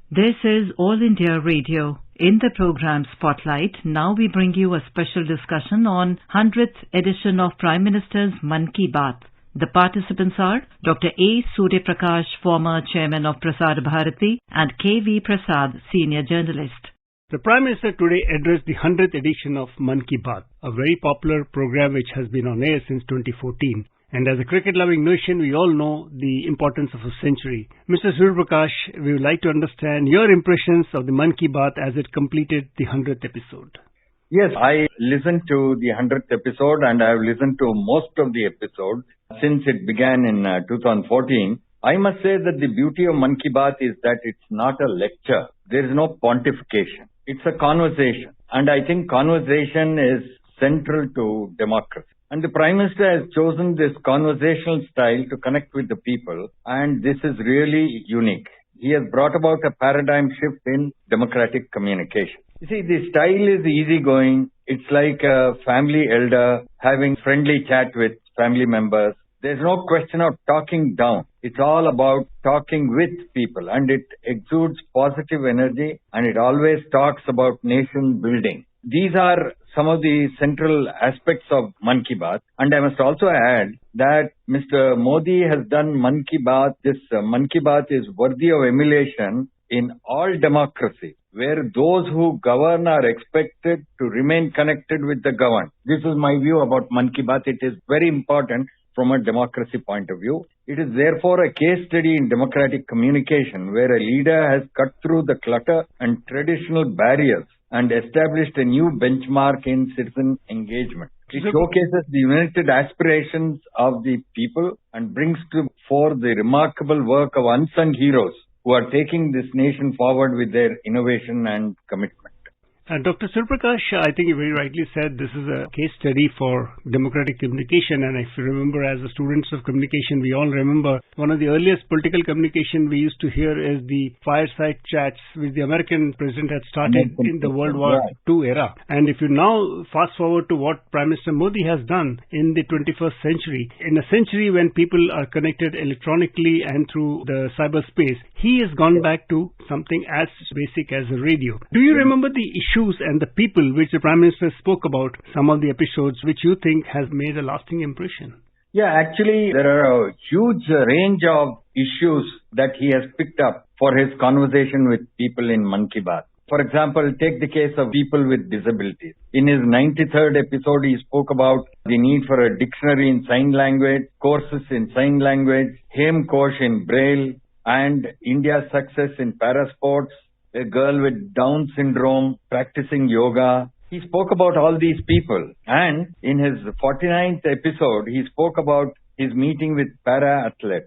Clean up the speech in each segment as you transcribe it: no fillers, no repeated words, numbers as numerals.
This is All India Radio. In the program Spotlight, now we bring you a special discussion on 100th edition of Prime Minister's Mann Ki Baat. The participants are Dr. A. Surya Prakash, former chairman of Prasar Bharati, and K.V. Prasad, senior journalist. The Prime Minister today addressed the 100th edition of Mann Ki Baat, a very popular program which has been on air since 2014. And as a cricket-loving nation, we all know the importance of a century. Mr. Surya Prakash, we would like to understand your impressions of the Mann Ki Baat as it completed the 100th episode. Yes, I listened to the 100th episode and I have listened to most of the episodes since it began in 2014. I must say that the beauty of Mann Ki Baat is that it's not a lecture. There is no pontification. It's a conversation. And I think conversation is central to democracy. And the Prime Minister has chosen this conversational style to connect with the people, and this is really unique. He has brought about a paradigm shift in democratic communication. You see, the style is easygoing. It's like a family elder having friendly chat with family members. There's no question of talking down. It's all about talking with people, and it exudes positive energy, and it always talks about nation building. These are some of the central aspects of Mann Ki Baat. And I must also add that Mr. Modi has done Mann Ki Baat. This Mann Ki Baat is worthy of emulation in all democracies, where those who govern are expected to remain connected with the governed. This is my view about Mann Ki Baat. It is very important from a democracy point of view. It is therefore a case study in democratic communication, where a leader has cut through the clutter and traditional barriers and established a new benchmark in citizen engagement. It showcases the united aspirations of the people and brings to fore the remarkable work of unsung heroes who are taking this nation forward with their innovation and commitment. Dr. Surya Prakash, I think you very rightly said this is a case study for democratic communication. And if you remember, as students of communication, we all remember one of the earliest political communication we used to hear is the fireside chats which the American president had started in the World War II era. And if you now fast forward to what Prime Minister Modi has done in the 21st century, in a century when people are connected electronically and through the cyberspace, he has gone back to something as basic as a radio. Do you remember the issues and the people which the Prime Minister spoke about, some of the episodes which you think has made a lasting impression? Yeah, actually, there are a huge range of issues that he has picked up for his conversation with people in Mann Ki Baat. For example, take the case of people with disabilities. In his 93rd episode, he spoke about the need for a dictionary in sign language, courses in sign language, Hemkosh in Braille, and India's success in parasports, a girl with Down syndrome practicing yoga. He spoke about all these people. And in his 49th episode, he spoke about his meeting with para-athletes.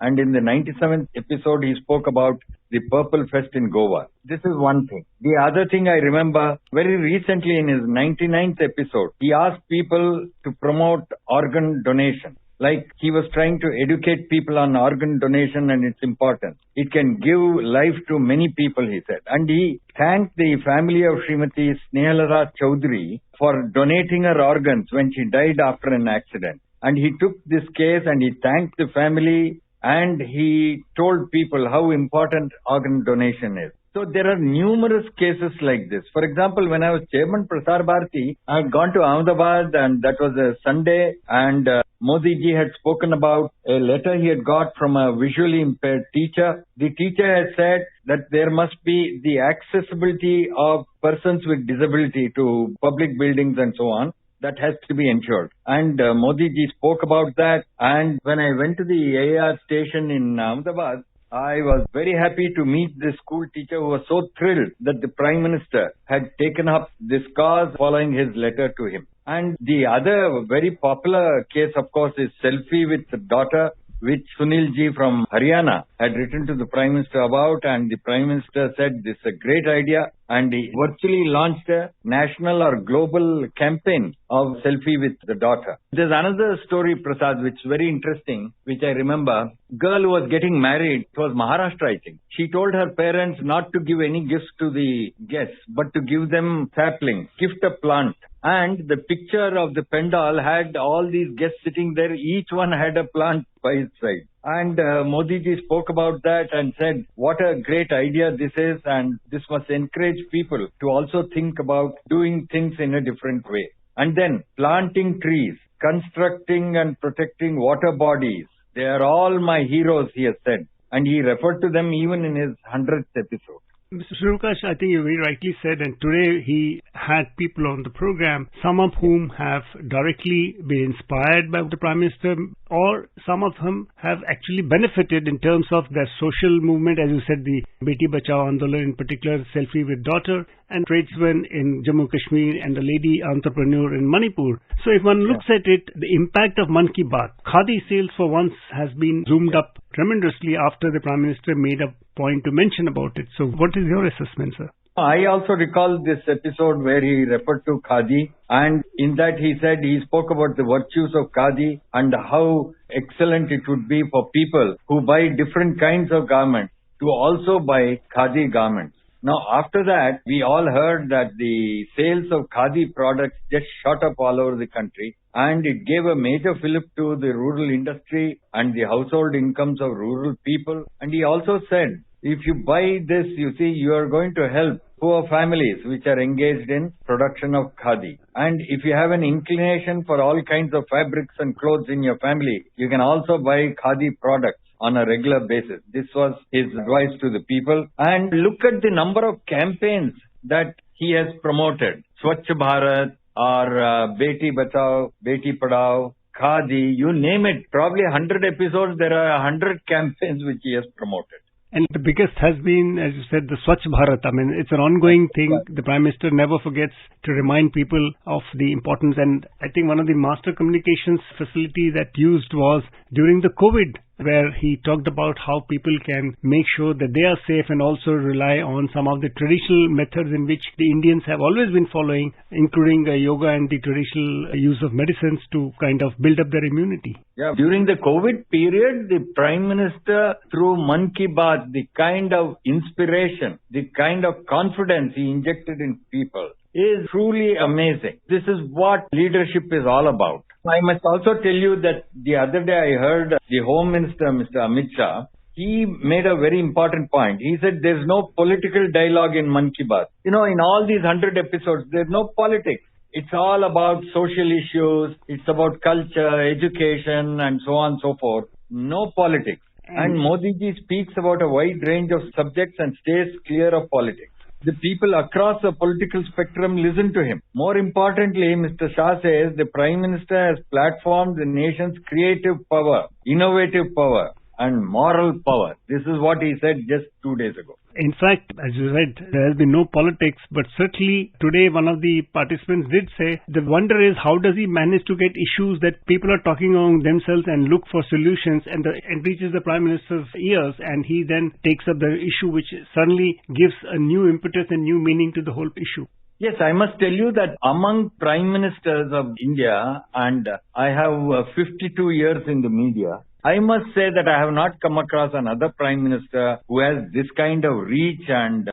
And in the 97th episode, he spoke about the Purple Fest in Goa. This is one thing. The other thing I remember, very recently in his 99th episode, he asked people to promote organ donation. Like he was trying to educate people on organ donation and its importance. It can give life to many people, he said. And he thanked the family of Srimati Snehalata Chowdhury for donating her organs when she died after an accident. And he took this case and he thanked the family and he told people how important organ donation is. So there are numerous cases like this. For example, when I was chairman Prasar Bharati, I had gone to Ahmedabad and that was a Sunday and Modi ji had spoken about a letter he had got from a visually impaired teacher. The teacher had said that there must be the accessibility of persons with disability to public buildings and so on. That has to be ensured. And Modi ji spoke about that. And when I went to the AAR station in Ahmedabad, I was very happy to meet this school teacher who was so thrilled that the Prime Minister had taken up this cause following his letter to him. And the other very popular case, of course, is selfie with the daughter, which Sunil ji from Haryana had written to the Prime Minister about, and the Prime Minister said this is a great idea, and he virtually launched a national or global campaign of selfie with the daughter. There's another story, Prasad, which is very interesting, which I remember. Girl who was getting married, it was Maharashtra, I think. She told her parents not to give any gifts to the guests, but to give them saplings, gift a plant. And the picture of the pandal had all these guests sitting there. Each one had a plant by his side. And Modi ji spoke about that and said, what a great idea this is, and this must encourage people to also think about doing things in a different way. And then planting trees, constructing and protecting water bodies. They are all my heroes, he has said. And he referred to them even in his 100th episode. Mr. Suryaprakash, I think you very rightly said, and today he had people on the program, some of whom have directly been inspired by the Prime Minister, or some of them have actually benefited in terms of their social movement, as you said, the Beti Bachao Andolan, in particular, Selfie with Daughter, and tradesmen in Jammu Kashmir and a lady entrepreneur in Manipur. So if one looks at it, the impact of Mann Ki Baat, Khadi sales for once has been zoomed up tremendously after the Prime Minister made a point to mention about it. So what is your assessment, sir? I also recall this episode where he referred to Khadi, and in that he said he spoke about the virtues of Khadi and how excellent it would be for people who buy different kinds of garments to also buy Khadi garments. Now, after that, we all heard that the sales of Khadi products just shot up all over the country, and it gave a major fillip to the rural industry and the household incomes of rural people. And he also said, if you buy this, you see, you are going to help poor families which are engaged in production of Khadi. And if you have an inclination for all kinds of fabrics and clothes in your family, you can also buy Khadi products on a regular basis. This was his advice to the people. And look at the number of campaigns that he has promoted. Swachh Bharat or Beti Bachao, Beti Padhao, Khadi, you name it. Probably 100 episodes, there are 100 campaigns which he has promoted. And the biggest has been, as you said, the Swachh Bharat. I mean, it's an ongoing thing. The Prime Minister never forgets to remind people of the importance. And I think one of the master communications facility that used was during the COVID, where he talked about how people can make sure that they are safe and also rely on some of the traditional methods in which the Indians have always been following, including yoga and the traditional use of medicines to kind of build up their immunity. Yeah, during the COVID period, the Prime Minister, through Mann Ki Baat, the kind of inspiration, the kind of confidence he injected in people is truly amazing. This is what leadership is all about. I must also tell you that the other day I heard the Home Minister, Mr. Amit Shah, he made a very important point. He said there's no political dialogue in Mann Ki Baat. You know, in all these 100 episodes, there's no politics. It's all about social issues, it's about culture, education, and so on and so forth. No politics. And Modi ji speaks about a wide range of subjects and stays clear of politics. The people across the political spectrum listen to him. More importantly, Mr. Shah says the Prime Minister has platformed the nation's creative power, innovative power, and moral power. This is what he said just 2 days ago. In fact, as you said, there has been no politics, but certainly today one of the participants did say the wonder is how does he manage to get issues that people are talking among themselves and look for solutions and reaches the Prime Minister's ears, and he then takes up the issue, which suddenly gives a new impetus and new meaning to the whole issue. Yes, I must tell you that among Prime Ministers of India, and I have 52 years in the media, I must say that I have not come across another Prime Minister who has this kind of reach and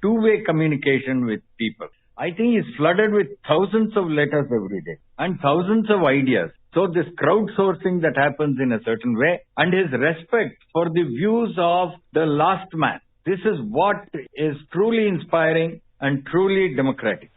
two-way communication with people. I think he's flooded with thousands of letters every day and thousands of ideas. So this crowdsourcing that happens in a certain way and his respect for the views of the last man. This is what is truly inspiring and truly democratic.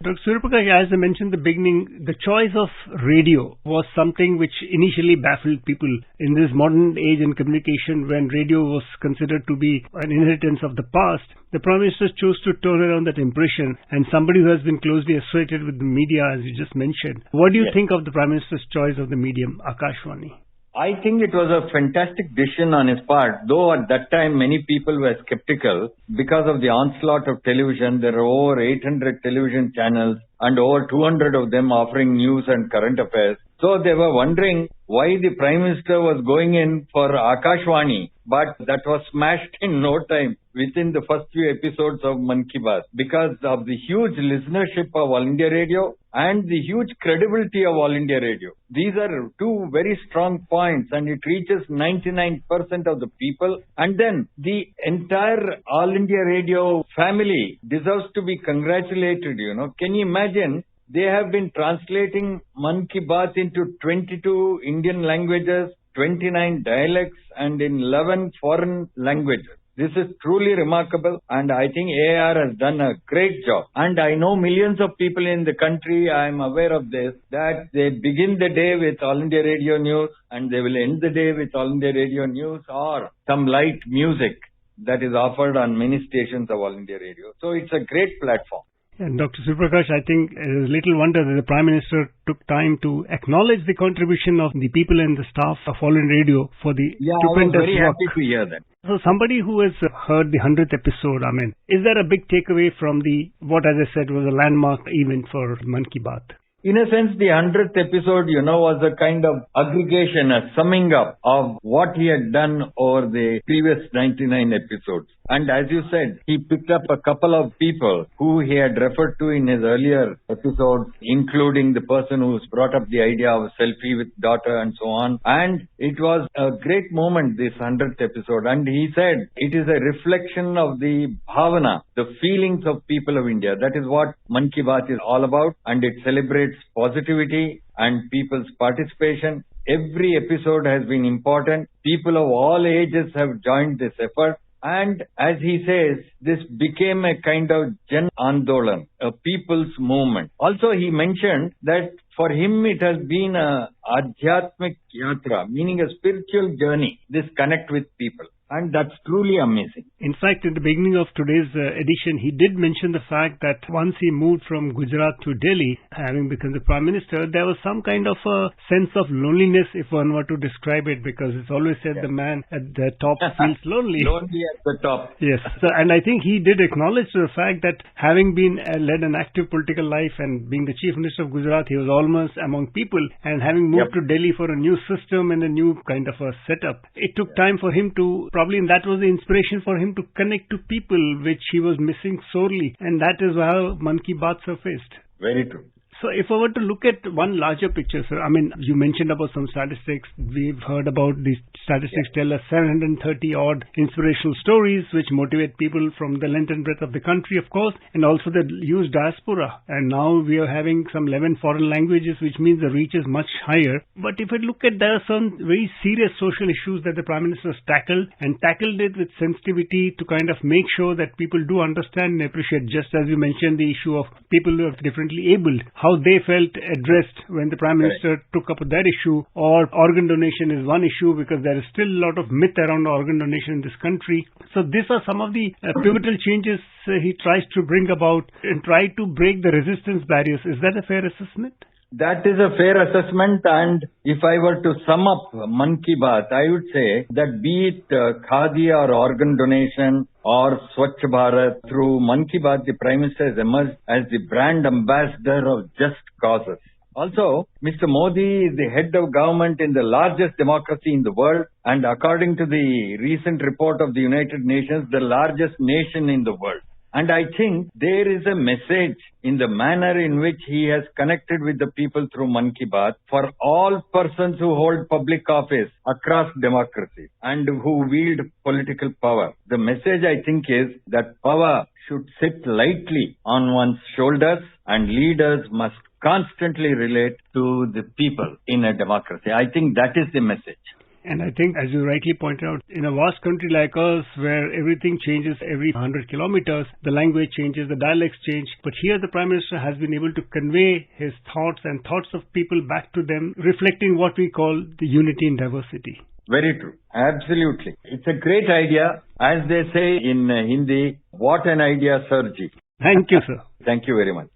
Dr. Suryaprakash, as I mentioned in the beginning, the choice of radio was something which initially baffled people in this modern age in communication when radio was considered to be an inheritance of the past. The Prime Minister chose to turn around that impression, and somebody who has been closely associated with the media, as you just mentioned. What do you think of the Prime Minister's choice of the medium, Akashvani? I think it was a fantastic decision on his part, though at that time many people were skeptical because of the onslaught of television. There are over 800 television channels and over 200 of them offering news and current affairs. So they were wondering why the Prime Minister was going in for Akashvani, but that was smashed in no time within the first few episodes of Mann Ki Baat because of the huge listenership of All India Radio and the huge credibility of All India Radio. These are two very strong points, and it reaches 99% of the people. And then the entire All India Radio family deserves to be congratulated, you know. Can you imagine They have been translating Man Ki Baat into 22 Indian languages, 29 dialects, and in 11 foreign languages. This is truly remarkable, and I think AIR has done a great job. And I know millions of people in the country, I am aware of this, that they begin the day with All India Radio News and they will end the day with All India Radio News or some light music that is offered on many stations of All India Radio. So it's a great platform. And Dr. Surprakash, I think it is little wonder that the Prime Minister took time to acknowledge the contribution of the people and the staff of All India Radio for the stupendous I was very work. happy to hear that. So somebody who has heard the 100th episode, is there a big takeaway from what as I said was a landmark event for Man Ki Baat? In a sense, the 100th episode, was a kind of aggregation, a summing up of what he had done over the previous 99 episodes. And as you said, he picked up a couple of people who he had referred to in his earlier episodes, including the person who's brought up the idea of selfie with daughter and so on. And it was a great moment, this 100th episode. And he said it is a reflection of the bhavana, the feelings of people of India. That is what Man Ki Baat is all about. And it celebrates positivity and people's participation. Every episode has been important. People of all ages have joined this effort. And as he says, this became a kind of Jan Andolan, a people's movement. Also, he mentioned that for him it has been a Adhyatmik Yatra, meaning a spiritual journey, this connect with people. And that's truly amazing. In fact, in the beginning of today's edition, he did mention the fact that once he moved from Gujarat to Delhi, having become the Prime Minister, there was some kind of a sense of loneliness, if one were to describe it, because it's always said the man at the top feels lonely. Lonely at the top. Yes. So, and I think he did acknowledge the fact that having been led an active political life and being the Chief Minister of Gujarat, he was almost among people, and having moved to Delhi for a new system and a new kind of a setup, it took time for him to and that was the inspiration for him to connect to people, which he was missing sorely. And that is how Man Ki Baat surfaced. Very true. So if I were to look at one larger picture, sir, you mentioned about some statistics. We've heard about these statistics tell us 730 odd inspirational stories which motivate people from the length and breadth of the country, of course, and also the huge diaspora. And now we are having some 11 foreign languages, which means the reach is much higher. But if I look at, there are some very serious social issues that the Prime Minister has tackled it with sensitivity to kind of make sure that people do understand and appreciate, just as you mentioned the issue of people who are differently abled, how they felt addressed when the Prime Minister took up that issue, or organ donation is one issue because there is still a lot of myth around organ donation in this country. So these are some of the pivotal changes he tries to bring about and try to break the resistance barriers. Is that a fair assessment? That is a fair assessment, and if I were to sum up Man Ki Baat, I would say that be it Khadi or organ donation or Swachh Bharat, through Man Ki Baat, the Prime Minister has emerged as the brand ambassador of just causes. Also, Mr. Modi is the head of government in the largest democracy in the world, and according to the recent report of the United Nations, the largest nation in the world. And I think there is a message in the manner in which he has connected with the people through Man Ki Baat for all persons who hold public office across democracy and who wield political power. The message, I think, is that power should sit lightly on one's shoulders and leaders must constantly relate to the people in a democracy. I think that is the message. And I think, as you rightly pointed out, in a vast country like us, where everything changes every 100 kilometers, the language changes, the dialects change. But here the Prime Minister has been able to convey his thoughts and thoughts of people back to them, reflecting what we call the unity in diversity. Very true. Absolutely. It's a great idea. As they say in Hindi, what an idea, Sirji. Thank you, sir. Thank you very much.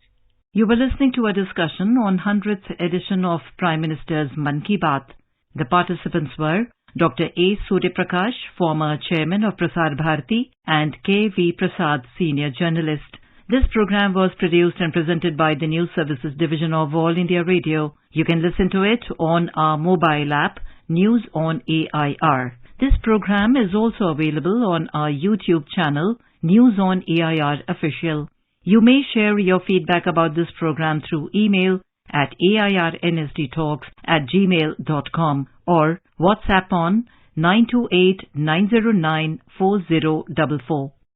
You were listening to a discussion on 100th edition of Prime Minister's Man Ki Baat. The participants were Dr. A. Surya Prakash, former chairman of Prasar Bharati, and K. V. Prasad, senior journalist. This program was produced and presented by the News Services Division of All India Radio. You can listen to it on our mobile app, News on AIR. This program is also available on our YouTube channel, News on AIR Official. You may share your feedback about this program through email at airnsdtalks@gmail.com or WhatsApp on 928-909-4044.